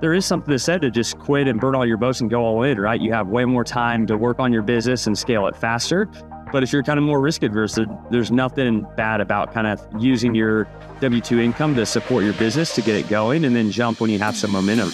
there is something to say to just quit and burn all your boats and go all in, right? You have way more time to work on your business and scale it faster. But if you're kind of more risk adverse, there's nothing bad about kind of using your W-2 income to support your business to get it going and then jump when you have some momentum.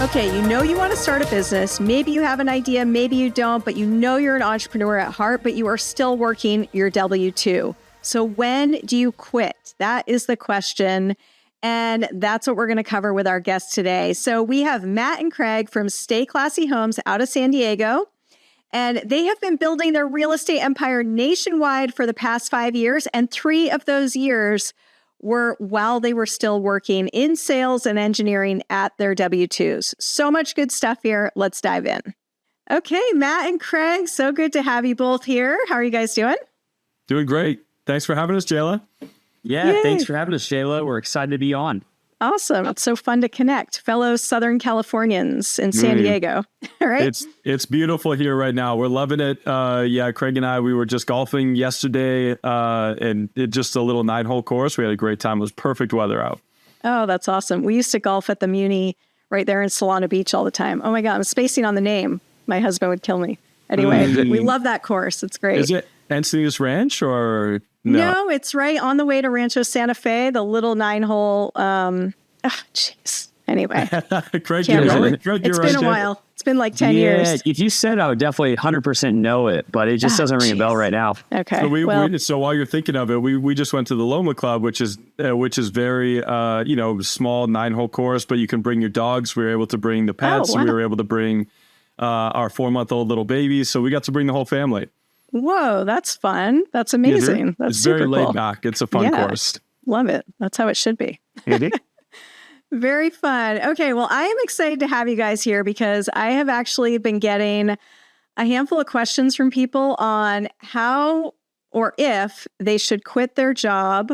Okay, you know you want to start a business. Maybe you have an idea, maybe you don't, but you know you're an entrepreneur at heart, but you are still working your W-2. So when do you quit? That is the question. And that's what we're going to cover with our guests today. So we have Matt and Craig from Stay Classy Homes out of San Diego. And they have been building their real estate empire nationwide for the past 5 years. And 3 of those years were while they were still working in sales and engineering at their W-2s. So much good stuff here. Let's dive in. Okay, Matt and Craig, so good to have you both here. How are you guys doing? Doing great. Thanks for having us, Jayla. Yeah, Yay. Thanks for having us, Jayla. We're excited to be on. Awesome. It's so fun to connect. Fellow Southern Californians in San Diego. All right. It's beautiful here right now. We're loving it. Yeah, Craig and I, we were just golfing yesterday and it just a little 9-hole course. We had a great time. It was perfect weather out. Oh, that's awesome. We used to golf at the Muni right there in Solana Beach all the time. Oh my God, I'm spacing on the name. My husband would kill me. Anyway, we love that course. It's great. Is it Encinitas Ranch or no? No, it's right on the way to Rancho Santa Fe, the little 9-hole. Jeez. Anyway. Craig, It's been a while. It's been like 10 years. If you said, I would definitely 100% know it, but it just doesn't ring a bell right now. Okay. So while you're thinking of it, we just went to the Loma Club, which is very small 9-hole course, but you can bring your dogs. We were able to bring the pets. Wow. We were able to bring our 4-month-old little baby. So we got to bring the whole family. Whoa, that's fun. That's amazing. That's it's very super laid cool. back. It's a fun course. Love it. That's how it should be. Very fun. Okay, well, I am excited to have you guys here because I have actually been getting a handful of questions from people on how or if they should quit their job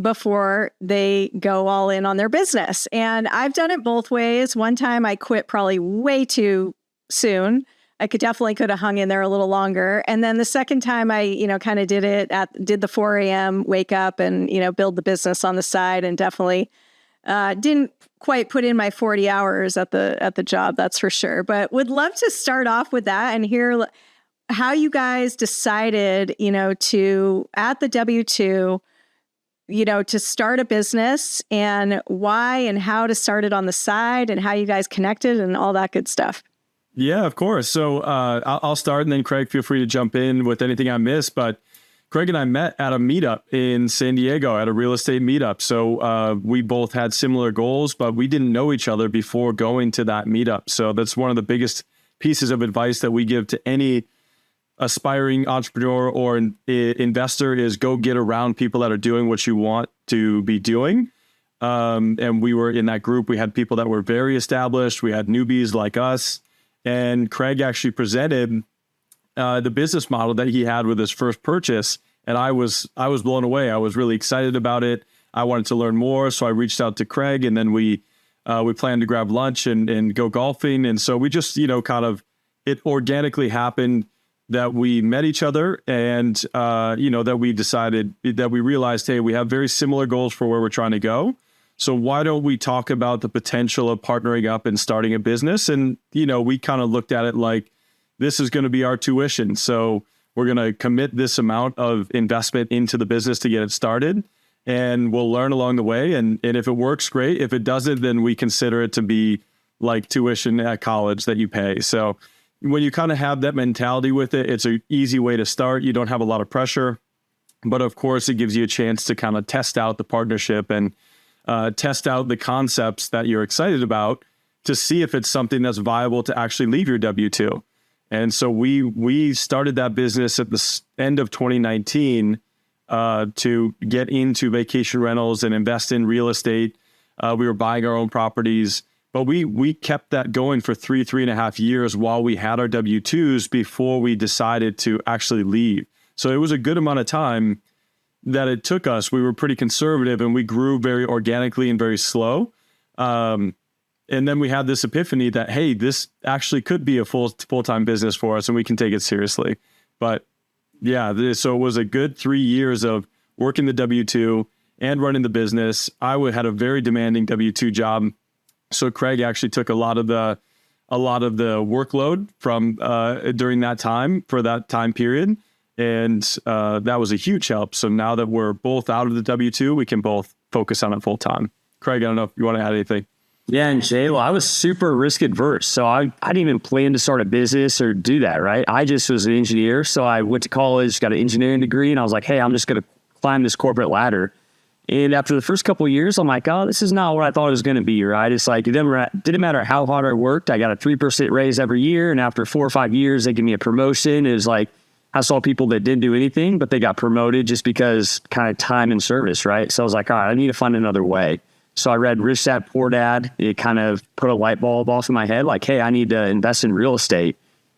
before they go all in on their business. And I've done it both ways. One time I quit probably way too soon. I could have hung in there a little longer. And then the second time I, kind of did the 4 a.m. wake up and, build the business on the side, and definitely didn't quite put in my 40 hours at the job. That's for sure. But would love to start off with that and hear how you guys decided, to at the W-2, to start a business and why and how to start it on the side and how you guys connected and all that good stuff. Yeah, of course. So I'll start, and then Craig, feel free to jump in with anything I miss. But Craig and I met at a meetup in San Diego at a real estate meetup. So we both had similar goals, but we didn't know each other before going to that meetup. So that's one of the biggest pieces of advice that we give to any aspiring entrepreneur or investor is go get around people that are doing what you want to be doing. And we were in that group. We had people that were very established. We had newbies like us. And Craig actually presented the business model that he had with his first purchase. And I was blown away. I was really excited about it. I wanted to learn more. So I reached out to Craig, and then we planned to grab lunch and go golfing. And so we just, it organically happened that we met each other and, that we decided that we realized, hey, we have very similar goals for where we're trying to go. So why don't we talk about the potential of partnering up and starting a business? And, we kind of looked at it like this is going to be our tuition. So we're going to commit this amount of investment into the business to get it started. And we'll learn along the way. And if it works, great. If it doesn't, then we consider it to be like tuition at college that you pay. So when you kind of have that mentality with it, it's an easy way to start. You don't have a lot of pressure. But of course, it gives you a chance to kind of test out the partnership and test out the concepts that you're excited about to see if it's something that's viable to actually leave your W-2. And so we started that business at the end of 2019 to get into vacation rentals and invest in real estate. We were buying our own properties, but we kept that going for 3.5 years while we had our W-2s before we decided to actually leave. So it was a good amount of time that it took us. We were pretty conservative and we grew very organically and very slow. And then we had this epiphany that, hey, this actually could be a full-time business for us and we can take it seriously. But yeah, so it was a good 3 years of working the W-2 and running the business. I had a very demanding W-2 job. So Craig actually took a lot of the workload from during that time for that time period. And that was a huge help. So now that we're both out of the W-2, we can both focus on it full time. Craig, I don't know if you want to add anything. Yeah, and Jay, well, I was super risk adverse. So I didn't even plan to start a business or do that, right? I just was an engineer. So I went to college, got an engineering degree, and I was like, hey, I'm just going to climb this corporate ladder. And after the first couple of years, I'm like, oh, this is not what I thought it was going to be, right? It's like, it didn't matter how hard I worked. I got a 3% raise every year. And after 4 or 5 years, they give me a promotion. It was like, I saw people that didn't do anything, but they got promoted just because kind of time and service, right? So I was like, all right, I need to find another way. So I read Rich Dad, Poor Dad. It kind of put a light bulb off in my head, like, hey, I need to invest in real estate.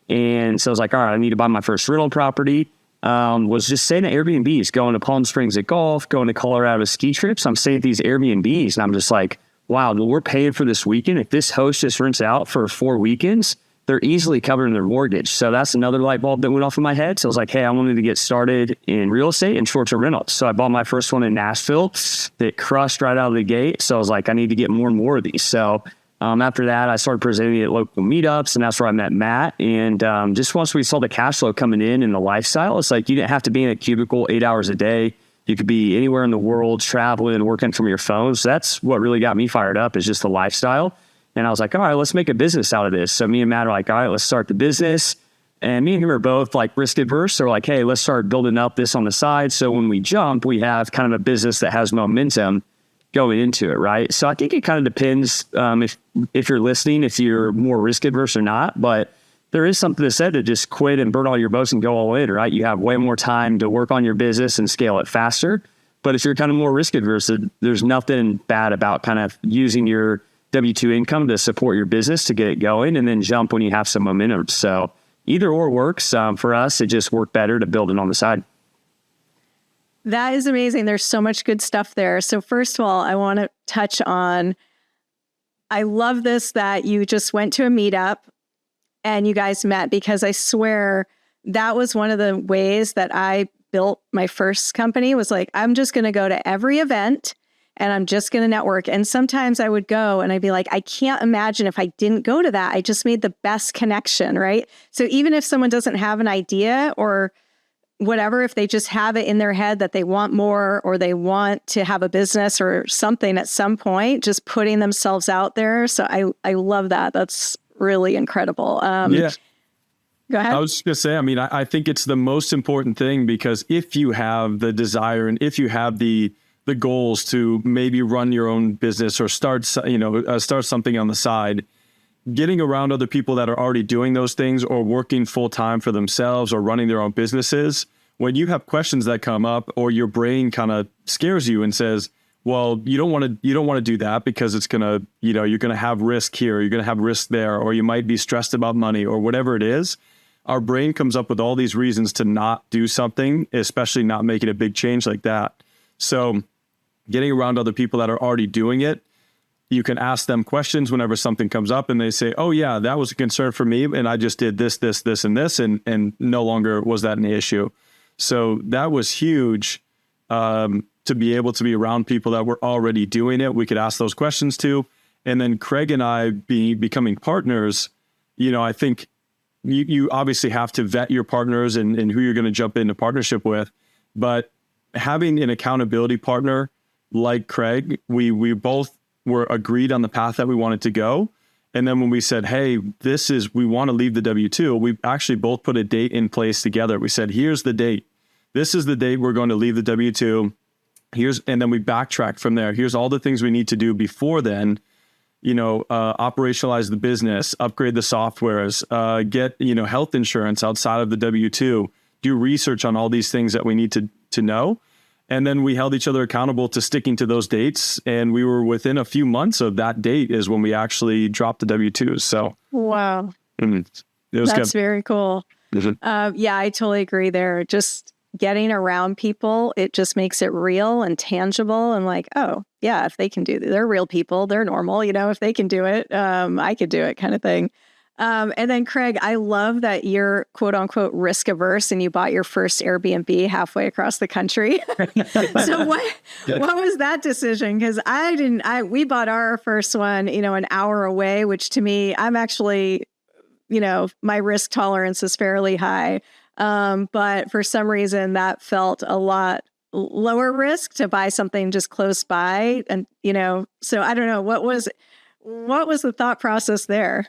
And so I was like, all right, I need to buy my first rental property. Was just staying at Airbnbs, going to Palm Springs at golf, going to Colorado ski trips. I'm staying at these Airbnbs, and I'm just like, wow, we're paying for this weekend. If this host just rents out for 4 weekends, they're easily covering their mortgage. So that's another light bulb that went off in my head. So I was like, hey, I wanted to get started in real estate and short-term rentals. So I bought my first one in Nashville that crushed right out of the gate. So I was like, I need to get more and more of these. So after that, I started presenting at local meetups, and that's where I met Matt. And just once we saw the cash flow coming in and the lifestyle, it's like you didn't have to be in a cubicle 8 hours a day. You could be anywhere in the world, traveling, working from your phone. So that's what really got me fired up, is just the lifestyle. And I was like, all right, let's make a business out of this. So me and Matt are like, all right, let's start the business. And me and him are both like risk adverse. So we're like, hey, let's start building up this on the side. So when we jump, we have kind of a business that has momentum going into it, right? So I think it kind of depends if you're listening, if you're more risk adverse or not. But there is something to say to just quit and burn all your boats and go all in, right? You have way more time to work on your business and scale it faster. But if you're kind of more risk adverse, there's nothing bad about kind of using your W-2 income to support your business to get it going, and then jump when you have some momentum. So either or works. For us, it just worked better to build it on the side. That is amazing. There's so much good stuff there. So first of all, I want to touch on, I love this that you just went to a meetup and you guys met, because I swear that was one of the ways that I built my first company, was like, I'm just going to go to every event and I'm just going to network. And sometimes I would go and I'd be like, I can't imagine if I didn't go to that. I just made the best connection, right? So even if someone doesn't have an idea or whatever, if they just have it in their head that they want more, or they want to have a business or something at some point, just putting themselves out there. So I love that. That's really incredible. Yeah. Go ahead. I was just going to say, I mean, I think it's the most important thing, because if you have the desire and if you have the goals to maybe run your own business or start something on the side, getting around other people that are already doing those things or working full time for themselves or running their own businesses, when you have questions that come up or your brain kind of scares you and says, well, you don't want to do that because it's going to, you're going to have risk here, you're going to have risk there, or you might be stressed about money or whatever it is. Our brain comes up with all these reasons to not do something, especially not making a big change like that. So getting around other people that are already doing it, you can ask them questions whenever something comes up and they say, oh yeah, that was a concern for me. And I just did this, this, this, and this, and no longer was that an issue. So that was huge, to be able to be around people that were already doing it. We could ask those questions to. And then Craig and I becoming partners, I think you obviously have to vet your partners and who you're going to jump into partnership with. But having an accountability partner like Craig, we both were agreed on the path that we wanted to go. And then when we said, hey, we want to leave the W-2, we actually both put a date in place together. We said, here's the date. This is the date we're going to leave the W-2. And then we backtracked from there. Here's all the things we need to do before then. Operationalize the business, upgrade the softwares, get, health insurance outside of the W-2, do research on all these things that we need to know. And then we held each other accountable to sticking to those dates. And we were within a few months of that date is when we actually dropped the W-2s. So, wow. It was That's good. very cool. Mm-hmm. Yeah, I totally agree there. Just getting around people, it just makes it real and tangible and like, oh yeah, if they can do it, they're real people, they're normal, if they can do it, I could do it kind of thing. And then Craig, I love that you're quote unquote risk averse and you bought your first Airbnb halfway across the country. So what was that decision? Because we bought our first one, an hour away, which to me, I'm actually, my risk tolerance is fairly high. But for some reason that felt a lot lower risk to buy something just close by. And, so I don't know, what was the thought process there?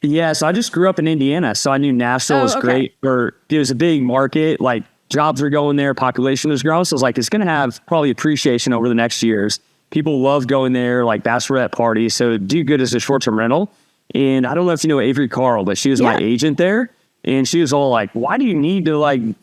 Yeah. So I just grew up in Indiana. So I knew Nashville was great it was a big market, like jobs were going there, population was growing. So I was like, it's going to have probably appreciation over the next years. People love going there, like bachelorette parties. So it'd do good as a short-term rental. And I don't know if you know Avery Carl, but she was my agent there. And she was all like, why do you need to why do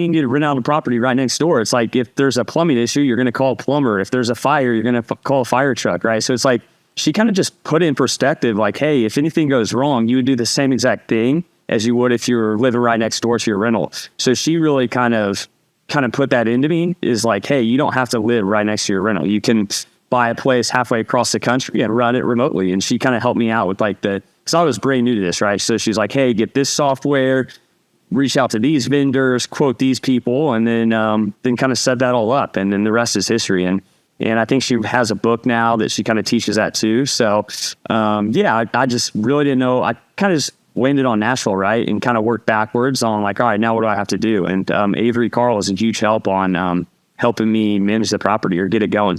you need to rent out a property right next door? It's like, if there's a plumbing issue, you're going to call a plumber. If there's a fire, you're going to call a fire truck, right? So it's like, she kind of just put in perspective, like, hey, if anything goes wrong, you would do the same exact thing as you would if you were living right next door to your rental. So she really kind of put that into me, is like, hey, you don't have to live right next to your rental. You can buy a place halfway across the country and run it remotely. And she kind of helped me out with because I was brand new to this, right? So she's like, hey, get this software, reach out to these vendors, quote these people, and then kind of set that all up. And then the rest is history. And I think she has a book now that she kind of teaches that too. So I just really didn't know. I kind of just landed on Nashville, right? And kind of worked backwards on like, all right, now what do I have to do? And Avery Carl is a huge help on helping me manage the property or get it going.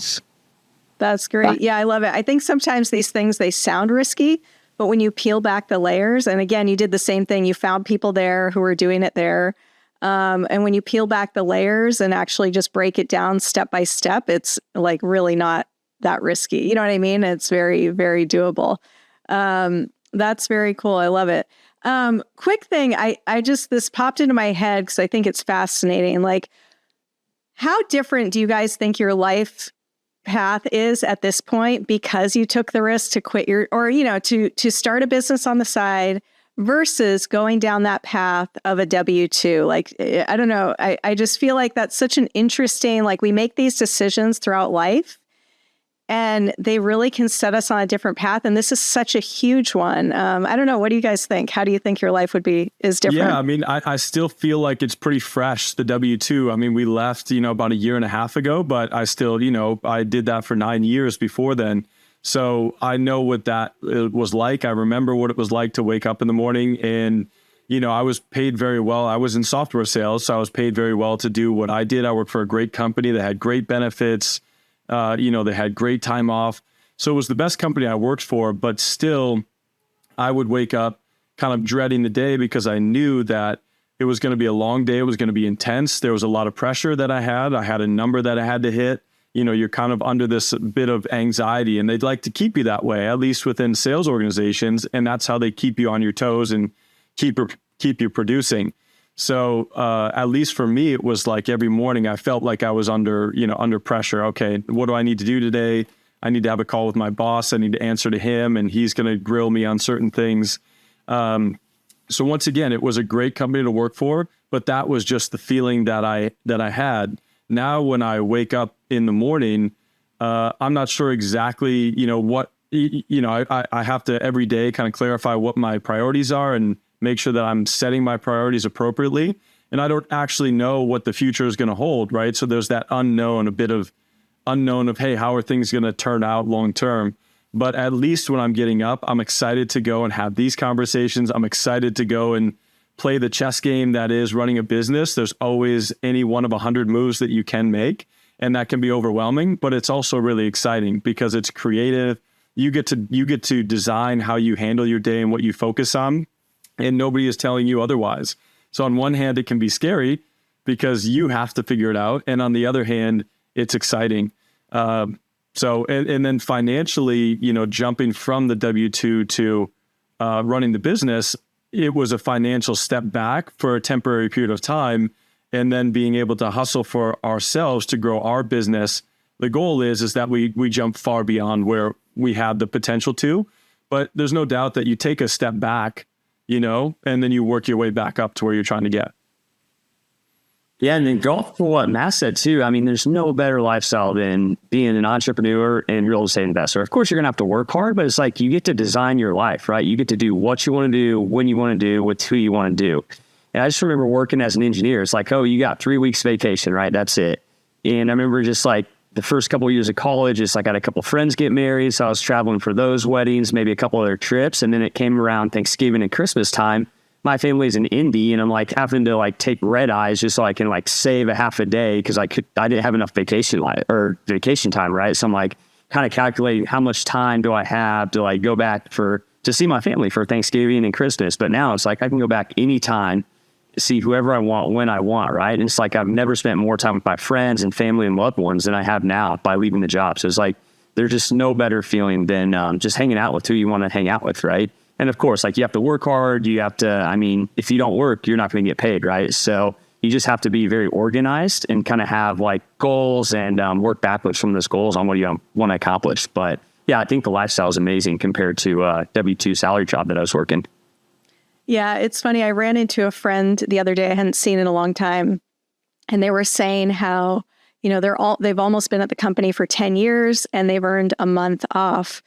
That's great. Yeah, I love it. I think sometimes these things, they sound risky, but when you peel back the layers, and again, you did the same thing. You found people there who were doing it there. And when you peel back the layers and actually just break it down step by step, it's like really not that risky. You know what I mean? It's very, very doable. That's very cool. I love it. Quick thing. This popped into my head because I think it's fascinating. Like, how different do you guys think your life path is at this point because you took the risk to quit to start a business on the side versus going down that path of a W-2? Like, I don't know. I just feel like that's such an interesting, like, we make these decisions throughout life and they really can set us on a different path. And this is such a huge one. I don't know. What do you guys think? How do you think your life is different? Yeah, I mean, I still feel like it's pretty fresh, the W-2. I mean, we left, about a year and a half ago, but I still, I did that for 9 years before then. So I know what that was like. I remember what it was like to wake up in the morning and, I was paid very well. I was in software sales, so I was paid very well to do what I did. I worked for a great company that had great benefits. They had great time off. So it was the best company I worked for, but still I would wake up kind of dreading the day because I knew that it was going to be a long day. It was going to be intense. There was a lot of pressure that I had. I had a number that I had to hit. You're kind of under this bit of anxiety, and they'd like to keep you that way, at least within sales organizations. And that's how they keep you on your toes and keep you producing. So at least for me, it was like every morning I felt like I was under pressure. Okay, what do I need to do today? I need to have a call with my boss. I need to answer to him, and he's going to grill me on certain things. So once again, it was a great company to work for, but that was just the feeling that I had. Now, when I wake up in the morning, I'm not sure exactly, what, I have to every day kind of clarify what my priorities are and make sure that I'm setting my priorities appropriately. And I don't actually know what the future is going to hold, right? So there's that unknown, a bit of unknown of, hey, how are things going to turn out long term? But at least when I'm getting up, I'm excited to go and have these conversations. I'm excited to go and play the chess game that is running a business. There's always any one of 100 moves that you can make, and that can be overwhelming, but it's also really exciting because it's creative. You get to design how you handle your day and what you focus on, and nobody is telling you otherwise. So on one hand, it can be scary because you have to figure it out, and on the other hand, it's exciting. And then financially, jumping from the W-2 to running the business, it was a financial step back for a temporary period of time, and then being able to hustle for ourselves to grow our business. The goal is that we jump far beyond where we had the potential to, but there's no doubt that you take a step back, and then you work your way back up to where you're trying to get. Yeah, and then go off for what Matt said too. I mean, there's no better lifestyle than being an entrepreneur and real estate investor. Of course, you're gonna have to work hard, but it's like you get to design your life, right? You get to do what you want to do, when you want to do, with who you want to do. And I just remember working as an engineer. It's like, oh, you got 3 weeks vacation, right? That's it. And I remember just like the first couple of years of college, it's like I had a couple of friends get married, so I was traveling for those weddings, maybe a couple other trips, and then it came around Thanksgiving and Christmas time. My family's in Indy, and I'm like having to like take red eyes just so I can like save a half a day because I didn't have enough vacation time, right? So I'm like kind of calculating how much time do I have to like go back to see my family for Thanksgiving and Christmas. But now it's like I can go back anytime, see whoever I want when I want, right? And it's like I've never spent more time with my friends and family and loved ones than I have now by leaving the job. So it's like there's just no better feeling than just hanging out with who you want to hang out with, right? And of course, like you have to work hard. You have to, I mean, if you don't work, you're not going to get paid, right? So you just have to be very organized and kind of have like goals and work backwards from those goals on what you want to accomplish. But yeah, I think the lifestyle is amazing compared to a W-2 salary job that I was working. Yeah, it's funny. I ran into a friend the other day I hadn't seen in a long time, and they were saying how, you know, they've almost been at the company for 10 years and they've earned a month off.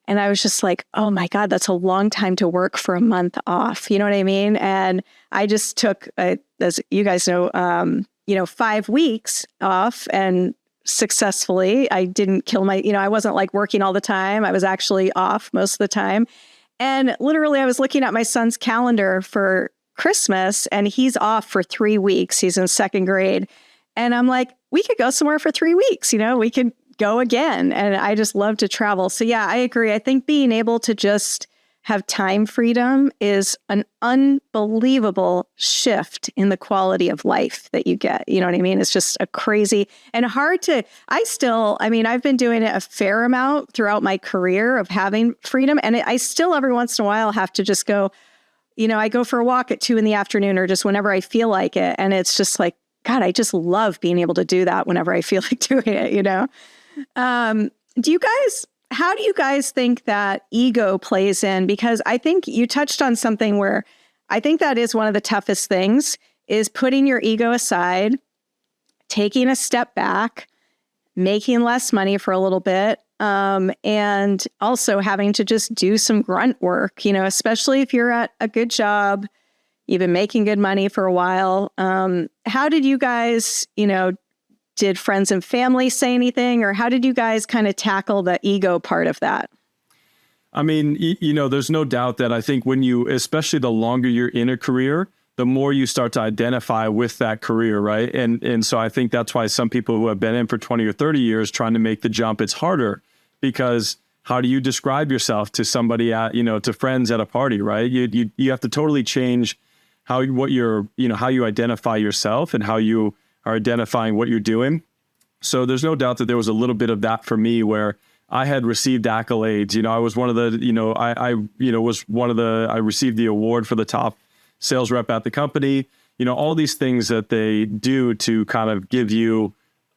And I was just like, oh my God, that's a long time to work for a month off. You know what I mean? And I just took, as you guys know, 5 weeks off, and successfully. I didn't kill I wasn't like working all the time. I was actually off most of the time. And literally I was looking at my son's calendar for Christmas, and he's off for 3 weeks. He's in second grade. And I'm like, we could go somewhere for 3 weeks. We could go again. And I just love to travel. So yeah, I agree. I think being able to just have time freedom is an unbelievable shift in the quality of life that you get. You know what I mean? It's just a crazy and hard to, I've been doing it a fair amount throughout my career of having freedom. And I still every once in a while have to just go, I go for a walk at 2 p.m. or just whenever I feel like it. And it's just like, God, I just love being able to do that whenever I feel like doing it, How do you guys think that ego plays in? Because I think you touched on something where I think that is one of the toughest things is putting your ego aside, taking a step back, making less money for a little bit, and also having to just do some grunt work, especially if you're at a good job, you've been making good money for a while. How did you guys, did friends and family say anything, or how did you guys kind of tackle the ego part of that? I mean, there's no doubt that I think especially the longer you're in a career, the more you start to identify with that career, right? And so I think that's why some people who have been in for 20 or 30 years trying to make the jump, it's harder because how do you describe yourself to somebody to friends at a party, right? You have to totally change how you identify yourself and how you are identifying what you're doing. So there's no doubt that there was a little bit of that for me where I had received accolades. I was one of the, I received the award for the top sales rep at the company, all these things that they do to kind of give you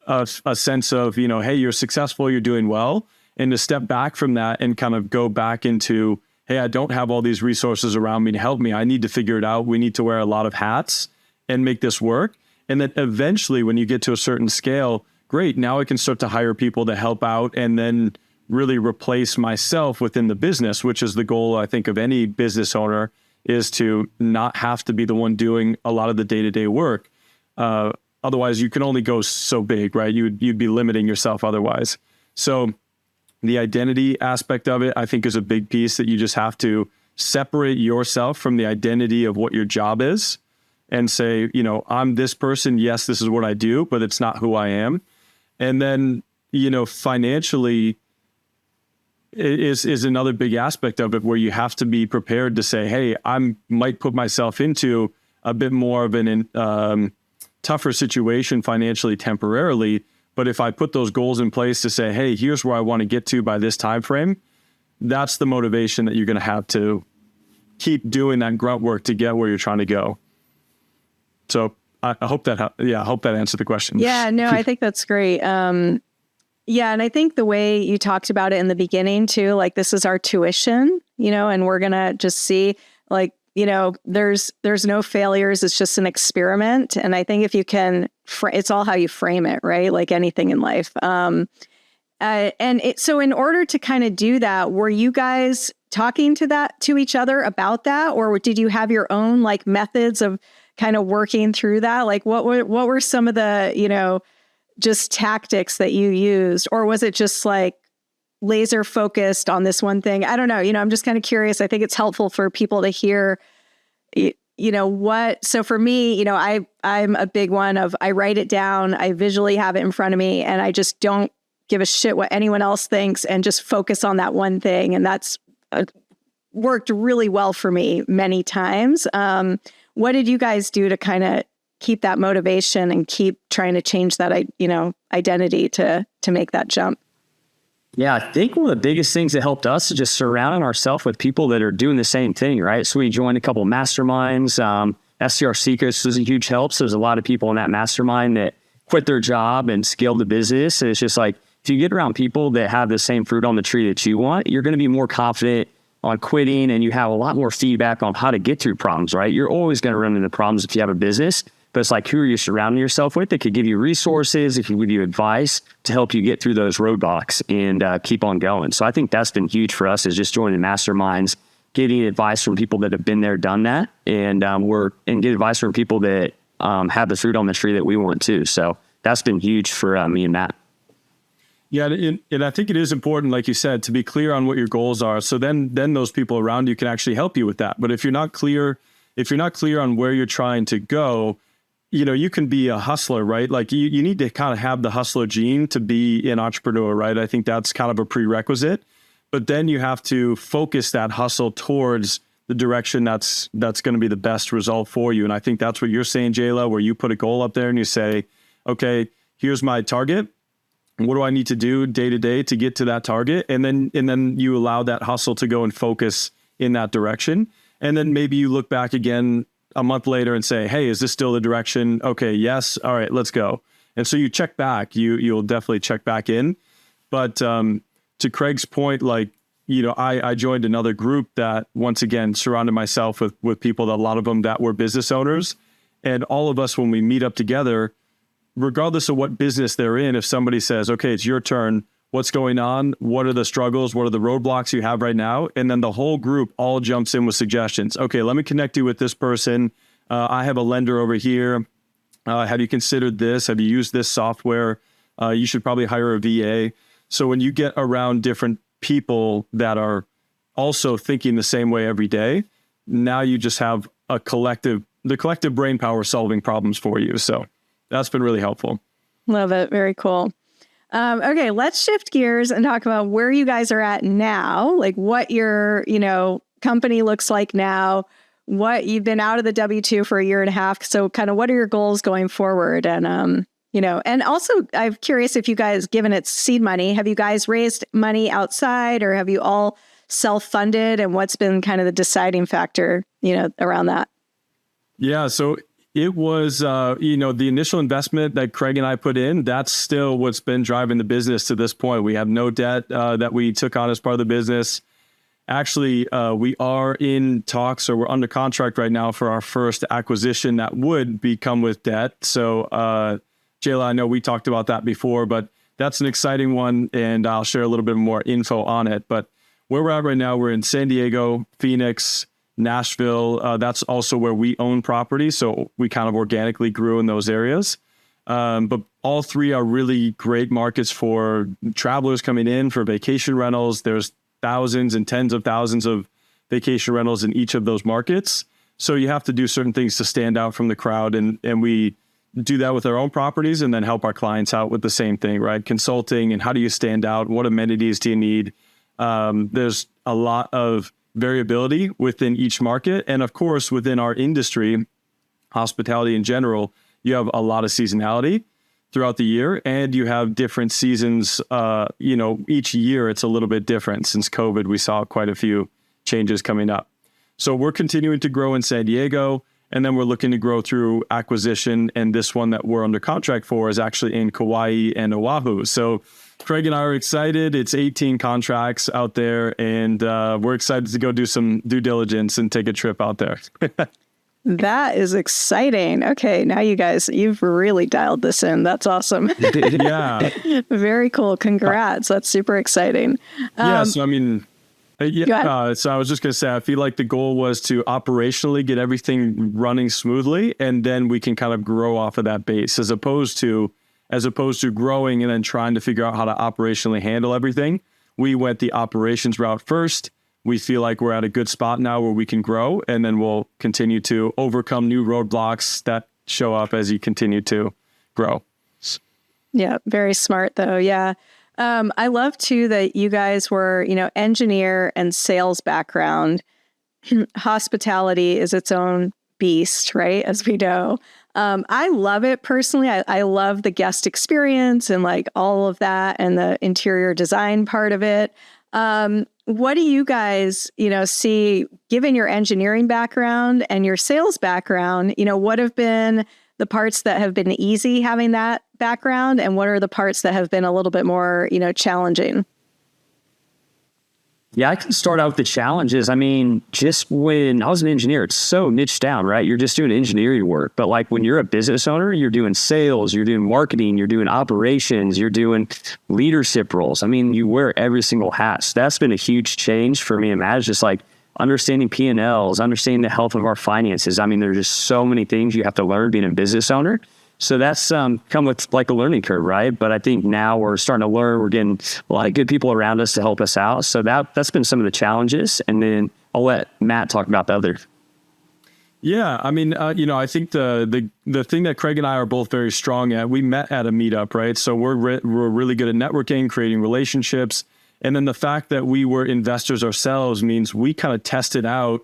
a sense of, hey, you're successful, you're doing well. And to step back from that and kind of go back into, hey, I don't have all these resources around me to help me. I need to figure it out. We need to wear a lot of hats and make this work. And then eventually when you get to a certain scale, great, now I can start to hire people to help out and then really replace myself within the business, which is the goal, I think, of any business owner, is to not have to be the one doing a lot of the day-to-day work. Otherwise, you can only go so big, right? You'd be limiting yourself otherwise. So the identity aspect of it, I think, is a big piece that you just have to separate yourself from the identity of what your job is. And say, I'm this person. Yes, this is what I do, but it's not who I am. And then, financially is another big aspect of it where you have to be prepared to say, hey, I might put myself into a bit more of an tougher situation financially temporarily. But if I put those goals in place to say, hey, here's where I want to get to by this time frame, that's the motivation that you're going to have to keep doing that grunt work to get where you're trying to go. So I hope that answered the question. Yeah, no, I think that's great. Yeah, and I think the way you talked about it in the beginning too, like this is our tuition, and we're going to just see, like there's no failures. It's just an experiment. And I think if you can, it's all how you frame it, right? Like anything in life. So in order to kind of do that, were you guys talking to each other about that? Or did you have your own like methods of kind of working through that? Like what were some of the, just tactics that you used? Or was it just like laser focused on this one thing? I don't know. I'm just kind of curious. I think it's helpful for people to hear, so for me, I'm a big one of, I write it down, I visually have it in front of me, and I just don't give a shit what anyone else thinks and just focus on that one thing. And that's worked really well for me many times. What did you guys do to kind of keep that motivation and keep trying to change that, identity to make that jump? Yeah, I think one of the biggest things that helped us is just surrounding ourselves with people that are doing the same thing, right? So we joined a couple of masterminds. SCR Secrets was a huge help. So there's a lot of people in that mastermind that quit their job and scaled the business. And it's just like, if you get around people that have the same fruit on the tree that you want, you're going to be more confident on quitting, and you have a lot more feedback on how to get through problems, right? You're always going to run into problems if you have a business. But it's like, who are you surrounding yourself with that could give you resources, that can give you advice to help you get through those roadblocks and keep on going. So I think that's been huge for us, is just joining masterminds, getting advice from people that have been there, done that, and get advice from people that have the fruit on the tree that we want too. So that's been huge for me and Matt. Yeah, and I think it is important, like you said, to be clear on what your goals are. So then those people around you can actually help you with that. But if you're not clear on where you're trying to go, you can be a hustler, right? Like you need to kind of have the hustler gene to be an entrepreneur, right? I think that's kind of a prerequisite. But then you have to focus that hustle towards the direction that's going to be the best result for you. And I think that's what you're saying, Jayla, where you put a goal up there and you say, okay, here's my target. What do I need to do day to day to get to that target? And then you allow that hustle to go and focus in that direction. And then maybe you look back again a month later and say, hey, is this still the direction? Okay, yes. All right, let's go. And so you check back. You'll definitely check back in. But to Craig's point, like, I joined another group that, once again, surrounded myself with people, that a lot of them that were business owners. And all of us, when we meet up together, regardless of what business they're in, if somebody says, okay, it's your turn, what's going on? What are the struggles? What are the roadblocks you have right now? And then the whole group all jumps in with suggestions. Okay, let me connect you with this person. I have a lender over here. Have you considered this? Have you used this software? You should probably hire a VA. So when you get around different people that are also thinking the same way every day, now you just have the collective brain power solving problems for you. So that's been really helpful. Love it. Very cool. Okay, let's shift gears and talk about where you guys are at now, like what your, company looks like now, what you've been out of the W-2 for a year and a half. So kind of what are your goals going forward? And, and also I'm curious if you guys, given it's seed money, have you guys raised money outside, or have you all self-funded, and what's been kind of the deciding factor, around that? Yeah. So it was, the initial investment that Craig and I put in, that's still what's been driving the business to this point. We have no debt that we took on as part of the business. Actually, we are in talks, or we're under contract right now for our first acquisition that would come with debt. So, Jayla, I know we talked about that before, but that's an exciting one, and I'll share a little bit more info on it. But where we're at right now, we're in San Diego, Phoenix, Nashville. That's also where we own property. So we kind of organically grew in those areas. But all three are really great markets for travelers coming in for vacation rentals. There's thousands and tens of thousands of vacation rentals in each of those markets. So you have to do certain things to stand out from the crowd. And we do that with our own properties, and then help our clients out with the same thing, right? Consulting, and how do you stand out? What amenities do you need? There's a lot of variability within each market. And of course, within our industry, hospitality in general, you have a lot of seasonality throughout the year, and you have different seasons. Each year it's a little bit different. Since COVID, we saw quite a few changes coming up. So we're continuing to grow in San Diego, and then we're looking to grow through acquisition. And this one that we're under contract for is actually in Kauai and Oahu. So Craig and I are excited. It's 18 contracts out there, and we're excited to go do some due diligence and take a trip out there. That is exciting. Okay, now you've really dialed this in. That's awesome. Yeah. Very cool. Congrats. That's super exciting. Yeah, so I mean, so I was just going to say, I feel like the goal was to operationally get everything running smoothly, and then we can kind of grow off of that base as opposed to growing and then trying to figure out how to operationally handle everything. We went the operations route first. We feel like we're at a good spot now where we can grow, and then we'll continue to overcome new roadblocks that show up as you continue to grow. Yeah, very smart though. Yeah. I love too that you guys were, engineer and sales background. Hospitality is its own beast, right? As we know. I love it personally. I love the guest experience and like all of that and the interior design part of it. What do you guys, see, given your engineering background and your sales background, what have been the parts that have been easy having that background, and what are the parts that have been a little bit more, challenging? Yeah, I can start out with the challenges. I mean, just when I was an engineer, it's so niched down, right? You're just doing engineering work. But like when you're a business owner, you're doing sales, you're doing marketing, you're doing operations, you're doing leadership roles. I mean, you wear every single hat. So that's been a huge change for me and Matt. It's just like understanding P&Ls, understanding the health of our finances. I mean, there's just so many things you have to learn being a business owner. So that's come with like a learning curve, right? But I think now we're starting to learn. We're getting a lot of good people around us to help us out. So that's been some of the challenges. And then I'll let Matt talk about the other. Yeah, I mean, I think the thing that Craig and I are both very strong at, we met at a meetup, right? So we're really good at networking, creating relationships. And then the fact that we were investors ourselves means we kind of tested out.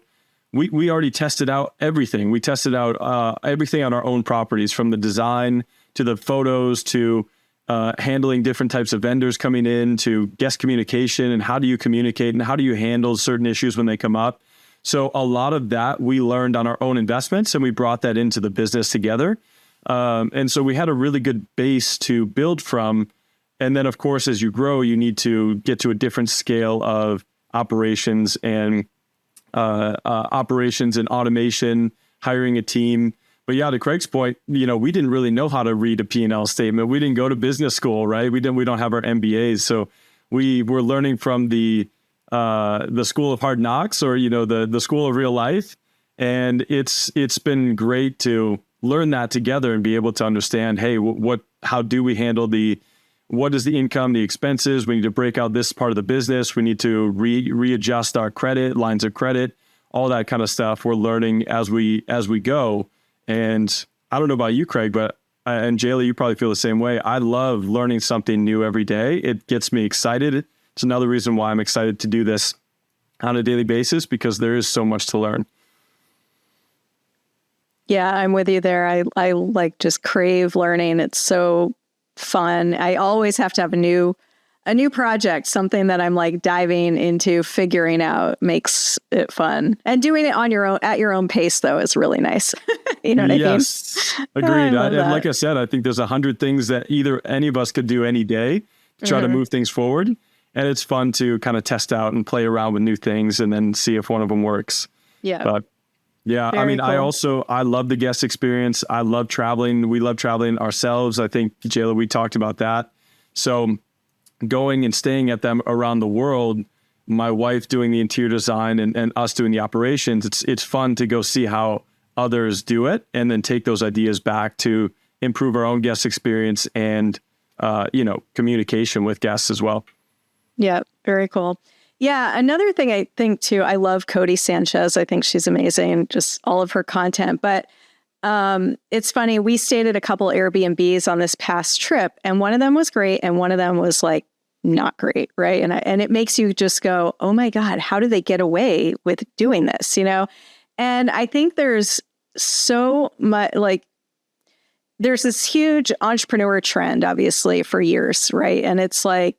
We already tested out everything. We tested out everything on our own properties, from the design to the photos to handling different types of vendors coming in, to guest communication and how do you communicate and how do you handle certain issues when they come up. So a lot of that we learned on our own investments, and we brought that into the business together. And so we had a really good base to build from. And then, of course, as you grow, you need to get to a different scale of operations and automation, hiring a team. But yeah, to Craig's point, we didn't really know how to read a P&L statement. We didn't go to business school, right? We don't have our MBAs. So we were learning from the school of hard knocks, or, the school of real life. And it's been great to learn that together and be able to understand, hey, how do we handle what is the income, the expenses? We need to break out this part of the business. We need to readjust our credit, lines of credit, all that kind of stuff. We're learning as we go. And I don't know about you, Craig, but and Jayla, you probably feel the same way. I love learning something new every day. It gets me excited. It's another reason why I'm excited to do this on a daily basis, because there is so much to learn. Yeah, I'm with you there. I like just crave learning. It's so fun. I always have to have a new project, something that I'm like diving into, figuring out, makes it fun. And doing it on at your own pace though is really nice. You know what I mean? Yes, agreed. And like I said, I think there's 100 things that either any of us could do any day to try to move things forward. And it's fun to kind of test out and play around with new things and then see if one of them works. Yeah. But yeah, very cool. I love the guest experience. I love traveling. We love traveling ourselves. I think, Jayla, we talked about that. So going and staying at them around the world, my wife doing the interior design and us doing the operations, it's fun to go see how others do it and then take those ideas back to improve our own guest experience and, communication with guests as well. Yeah, very cool. Yeah, another thing I think too, I love Cody Sanchez. I think she's amazing, just all of her content. But it's funny, we stayed at a couple Airbnbs on this past trip, and one of them was great, and one of them was like not great, right? And it makes you just go, oh my God, how do they get away with doing this? And I think there's so much, there's this huge entrepreneur trend, obviously, for years, right? And it's like,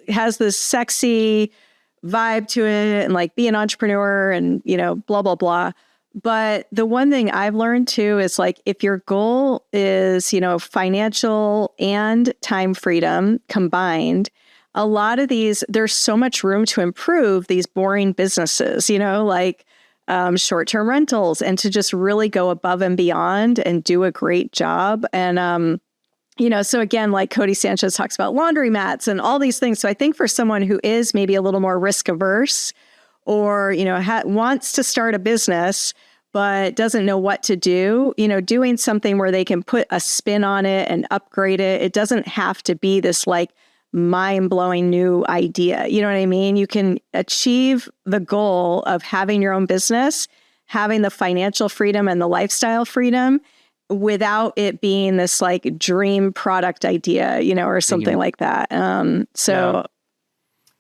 it has this sexy vibe to it and like be an entrepreneur and, blah, blah, blah. But the one thing I've learned too is like, if your goal is, financial and time freedom combined, a lot of these, there's so much room to improve these boring businesses, like short-term rentals, and to just really go above and beyond and do a great job. And, so again, like Cody Sanchez talks about laundromats and all these things. So I think for someone who is maybe a little more risk averse, or, wants to start a business, but doesn't know what to do, doing something where they can put a spin on it and upgrade it. It doesn't have to be this like mind-blowing new idea. You know what I mean? You can achieve the goal of having your own business, having the financial freedom and the lifestyle freedom without it being this like dream product idea, or something like that.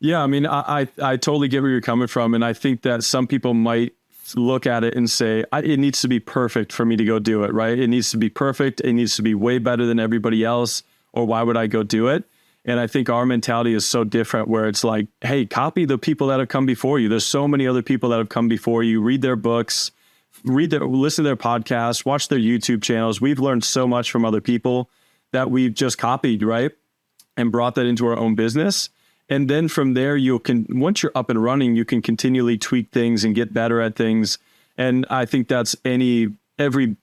Yeah, I mean, I totally get where you're coming from. And I think that some people might look at it and say, it needs to be perfect for me to go do it, right? It needs to be perfect. It needs to be way better than everybody else, or why would I go do it? And I think our mentality is so different, where it's like, hey, copy the people that have come before you. There's so many other people that have come before you. Read their books, listen to their podcasts, watch their YouTube channels. We've learned so much from other people that we've just copied, right? And brought that into our own business. And then from there, once you're up and running, you can continually tweak things and get better at things. And I think that's every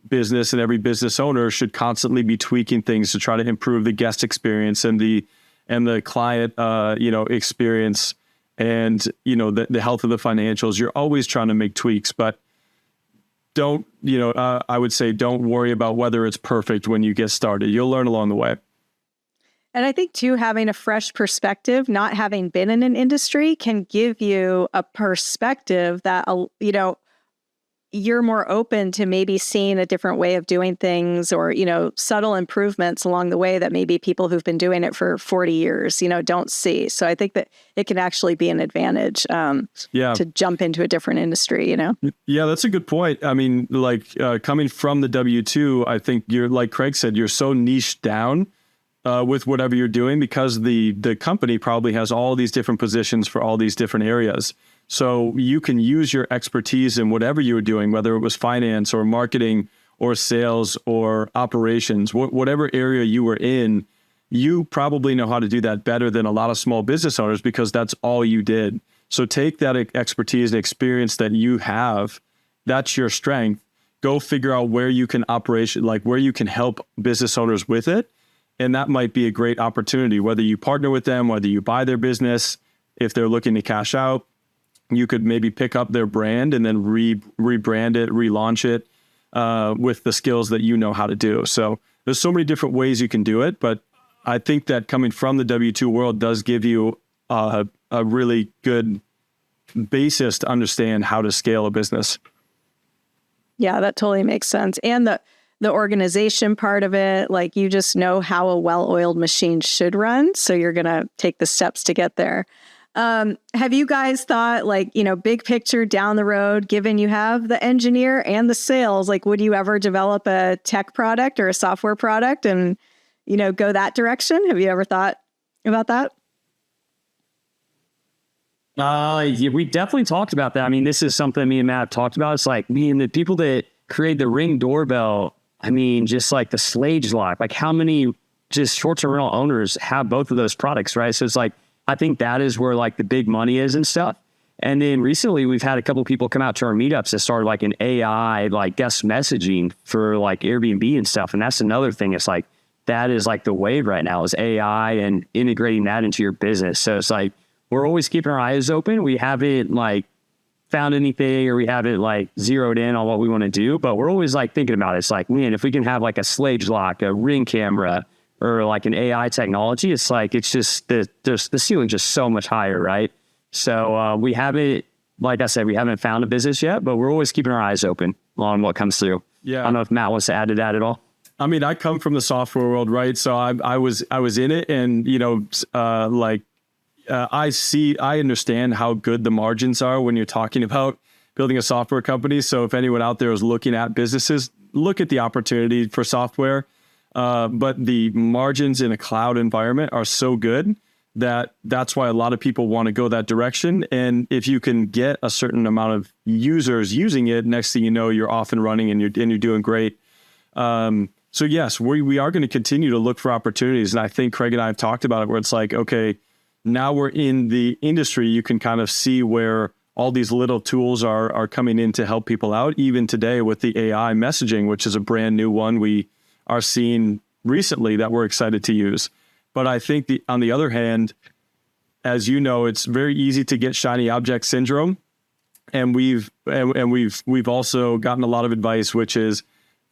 business and every business owner should constantly be tweaking things to try to improve the guest experience and the client, experience, and, the health of the financials. You're always trying to make tweaks, but I would say don't worry about whether it's perfect when you get started. You'll learn along the way. And I think too, having a fresh perspective, not having been in an industry, can give you a perspective that, you're more open to maybe seeing a different way of doing things, or, subtle improvements along the way that maybe people who've been doing it for 40 years, don't see. So I think that it can actually be an advantage to jump into a different industry, Yeah, that's a good point. I mean, like coming from the W-2, I think you're, like Craig said, you're so niched down with whatever you're doing, because the company probably has all these different positions for all these different areas. So you can use your expertise in whatever you were doing, whether it was finance or marketing or sales or operations, whatever area you were in, you probably know how to do that better than a lot of small business owners, because that's all you did. So take that expertise and experience that you have, that's your strength. Go figure out where you can where you can help business owners with it. And that might be a great opportunity, whether you partner with them, whether you buy their business. If they're looking to cash out, you could maybe pick up their brand and then rebrand it, relaunch it with the skills that you know how to do. So there's so many different ways you can do it. But I think that coming from the W-2 world does give you a really good basis to understand how to scale a business. Yeah, that totally makes sense. And the organization part of it, like you just know how a well-oiled machine should run. So you're going to take the steps to get there. Have you guys thought big picture down the road, given you have the engineer and the sales, would you ever develop a tech product or a software product and, go that direction? Have you ever thought about that? Yeah, we definitely talked about that. I mean, this is something me and Matt have talked about. It's like, me and the people that create the Ring doorbell, I mean, just like the Slage lock, like how many just short-term rental owners have both of those products, right? So it's like, I think that is where like the big money is and stuff. And then recently we've had a couple of people come out to our meetups that started like an AI, like guest messaging for like Airbnb and stuff. And that's another thing. It's like, that is like the wave right now, is AI and integrating that into your business. So it's like, we're always keeping our eyes open. We haven't like found anything, or we haven't like zeroed in on what we want to do, but we're always like thinking about it. It's like, man, if we can have like a Slage lock, a Ring camera, or like an AI technology, it's like, it's just the ceiling's just so much higher, right? So we haven't, like I said, we haven't found a business yet, but we're always keeping our eyes open on what comes through. Yeah. I don't know if Matt wants to add to that at all. I mean, I come from the software world, right? So I was in it, and I understand how good the margins are when you're talking about building a software company. So if anyone out there is looking at businesses, look at the opportunity for software. But the margins in a cloud environment are so good that's why a lot of people want to go that direction. And if you can get a certain amount of users using it, next thing you know, you're off and running and you're doing great. So yes, we are going to continue to look for opportunities. And I think Craig and I have talked about it where it's like, okay, now we're in the industry, you can kind of see where all these little tools are coming in to help people out. Even today with the AI messaging, which is a brand new one we are seeing recently that we're excited to use. But I think on the other hand, as you know, it's very easy to get shiny object syndrome. And we've also gotten a lot of advice, which is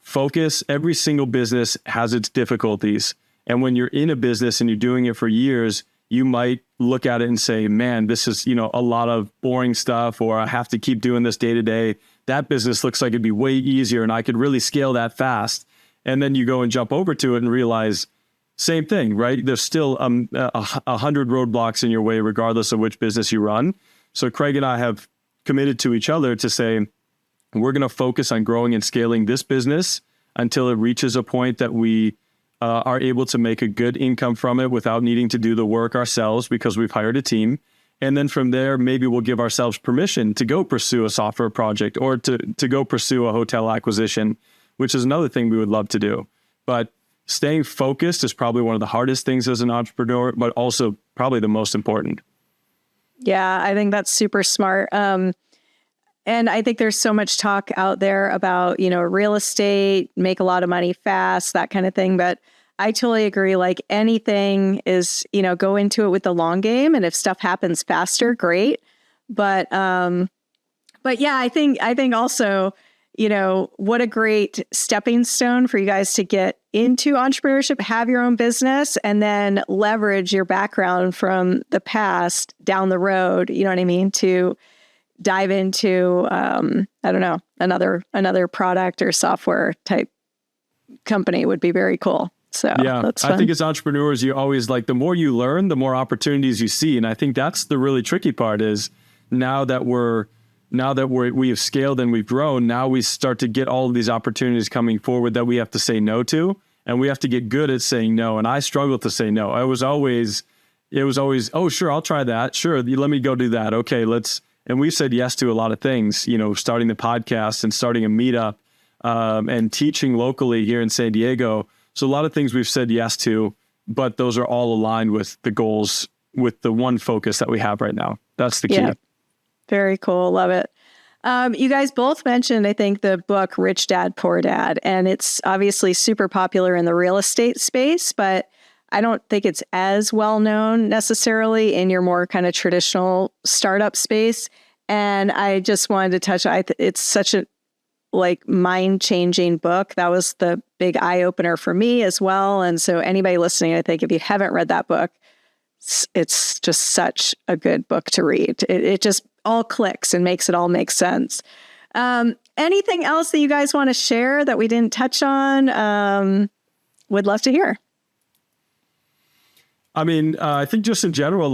focus. Every single business has its difficulties. And when you're in a business and you're doing it for years, you might look at it and say, man, this is, a lot of boring stuff, or I have to keep doing this day to day. That business looks like it'd be way easier and I could really scale that fast. And then you go and jump over to it and realize same thing, right? There's still 100 roadblocks in your way, regardless of which business you run. So Craig and I have committed to each other to say, we're going to focus on growing and scaling this business until it reaches a point that we are able to make a good income from it without needing to do the work ourselves because we've hired a team. And then from there, maybe we'll give ourselves permission to go pursue a software project or to go pursue a hotel acquisition, which is another thing we would love to do. But staying focused is probably one of the hardest things as an entrepreneur, but also probably the most important. Yeah, I think that's super smart. And I think there's so much talk out there about, real estate, make a lot of money fast, that kind of thing. But I totally agree. Like anything is, go into it with the long game. And if stuff happens faster, great. But yeah, I think also, what a great stepping stone for you guys to get into entrepreneurship, have your own business, and then leverage your background from the past down the road, you know what I mean, to dive into, I don't know, another product or software type company would be very cool. So yeah, that's fun. I think as entrepreneurs, you always like, the more you learn, the more opportunities you see. And I think that's the really tricky part is now that we have scaled and we've grown, now we start to get all of these opportunities coming forward that we have to say no to, and we have to get good at saying no. And I struggled to say no. It was always, oh, sure, I'll try that. Sure. Let me go do that. Okay, and we've said yes to a lot of things, starting the podcast and starting a meetup, and teaching locally here in San Diego. So a lot of things we've said yes to, but those are all aligned with the goals, with the one focus that we have right now. That's the key. Yeah. Very cool. Love it. You guys both mentioned, I think, the book Rich Dad, Poor Dad, and it's obviously super popular in the real estate space, but I don't think it's as well known necessarily in your more kind of traditional startup space. And I just wanted to touch, it's such a mind-changing book. That was the big eye-opener for me as well. And so anybody listening, I think if you haven't read that book, it's just such a good book to read. It just all clicks and makes it all make sense. Anything else that you guys want to share that we didn't touch on? Would love to hear. I mean, I think just in general,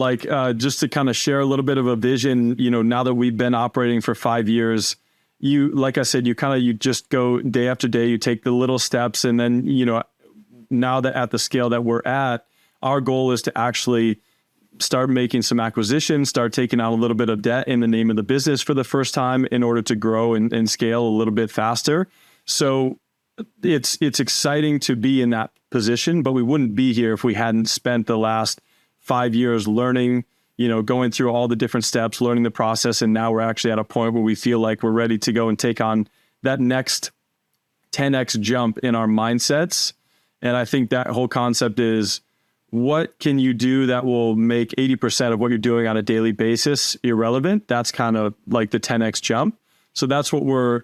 just to kind of share a little bit of a vision, now that we've been operating for 5 years, like I said, you just go day after day, you take the little steps. And then, now that at the scale that we're at, our goal is to actually start making some acquisitions, start taking out a little bit of debt in the name of the business for the first time in order to grow and scale a little bit faster. So it's exciting to be in that position, but we wouldn't be here if we hadn't spent the last 5 years learning, going through all the different steps, learning the process. And now we're actually at a point where we feel like we're ready to go and take on that next 10x jump in our mindsets. And I think that whole concept is, what can you do that will make 80% of what you're doing on a daily basis irrelevant? That's kind of like the 10x jump. So that's what we're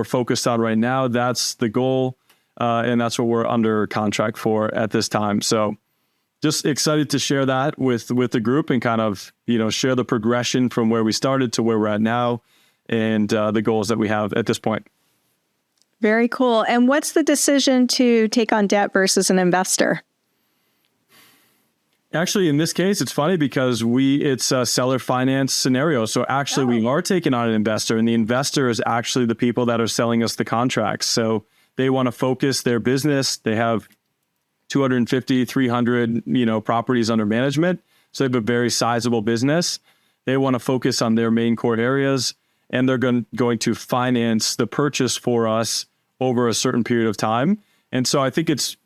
focused on right now. That's the goal. And that's what we're under contract for at this time. So just excited to share that with the group and kind of, share the progression from where we started to where we're at now and the goals that we have at this point. Very cool. And what's the decision to take on debt versus an investor? Actually, in this case, it's funny because it's a seller finance scenario. So actually, we are taking on an investor, and the investor is actually the people that are selling us the contracts. So they want to focus their business. They have 250, 300, properties under management. So they have a very sizable business. They want to focus on their main core areas, and they're going to finance the purchase for us over a certain period of time. And so I think it's,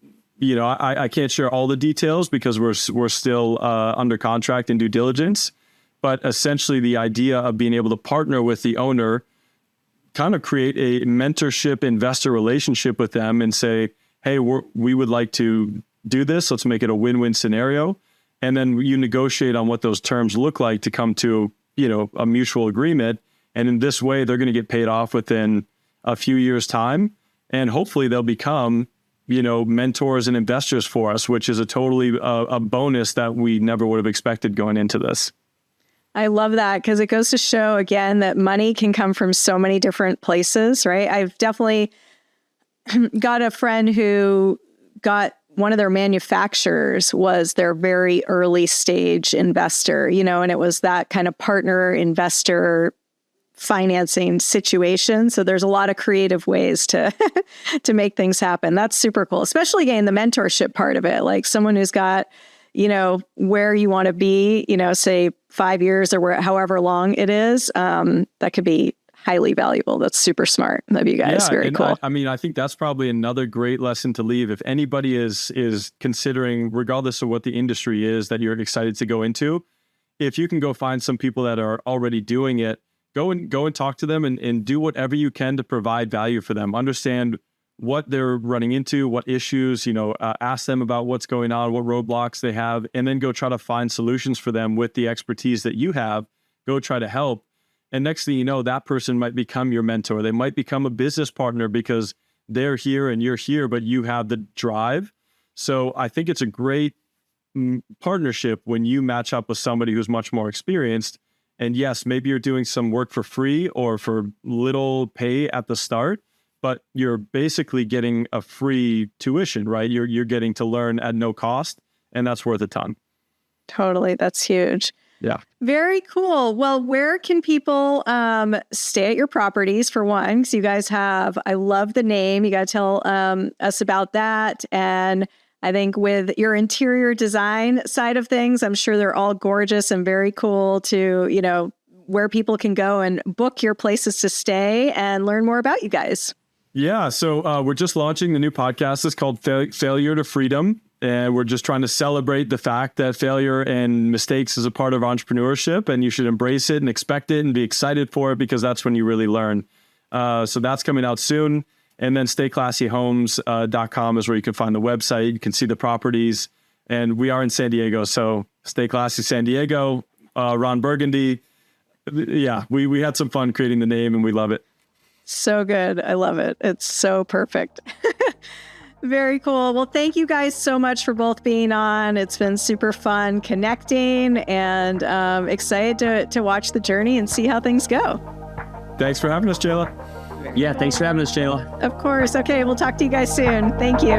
I can't share all the details because we're still under contract and due diligence. But essentially the idea of being able to partner with the owner, kind of create a mentorship investor relationship with them and say, hey, we would like to do this. Let's make it a win-win scenario. And then you negotiate on what those terms look like to come to, a mutual agreement. And in this way, they're going to get paid off within a few years' time. And hopefully they'll become, mentors and investors for us, which is a totally a bonus that we never would have expected going into this. I love that because it goes to show again that money can come from so many different places, right? I've definitely got a friend who got one of their manufacturers was their very early stage investor, and it was that kind of partner investor financing situation. So there's a lot of creative ways to to make things happen. That's super cool, especially again, the mentorship part of it, like someone who's got where you want to be, say 5 years or however long it is, that could be highly valuable. That's super smart of you guys. Very cool. I think that's probably another great lesson to leave. If anybody is considering, regardless of what the industry is that you're excited to go into, if you can go find some people that are already doing it, go and talk to them and do whatever you can to provide value for them. Understand what they're running into, what issues, ask them about what's going on, what roadblocks they have, and then go try to find solutions for them with the expertise that you have. Go try to help. And next thing you know, that person might become your mentor. They might become a business partner because they're here and you're here, but you have the drive. So I think it's a great partnership when you match up with somebody who's much more experienced. And yes, maybe you're doing some work for free or for little pay at the start, but you're basically getting a free tuition, right? You're getting to learn at no cost, and that's worth a ton. Totally. That's huge. Yeah. Very cool. Well, where can people stay at your properties for one? Because you guys have, I love the name. You got to tell us about that. And I think with your interior design side of things, I'm sure they're all gorgeous and very cool to, where people can go and book your places to stay and learn more about you guys. Yeah. So we're just launching the new podcast. It's called Failure to Freedom. And we're just trying to celebrate the fact that failure and mistakes is a part of entrepreneurship, and you should embrace it and expect it and be excited for it because that's when you really learn. So that's coming out soon. And then stayclassyhomes.com is where you can find the website. You can see the properties. And we are in San Diego. So Stay Classy San Diego, Ron Burgundy. Yeah, we had some fun creating the name and we love it. So good. I love it. It's so perfect. Very cool. Well, thank you guys so much for both being on. It's been super fun connecting and excited to watch the journey and see how things go. Thanks for having us, Jayla. Yeah, thanks for having us, Jayla. Of course. Okay, we'll talk to you guys soon. Thank you.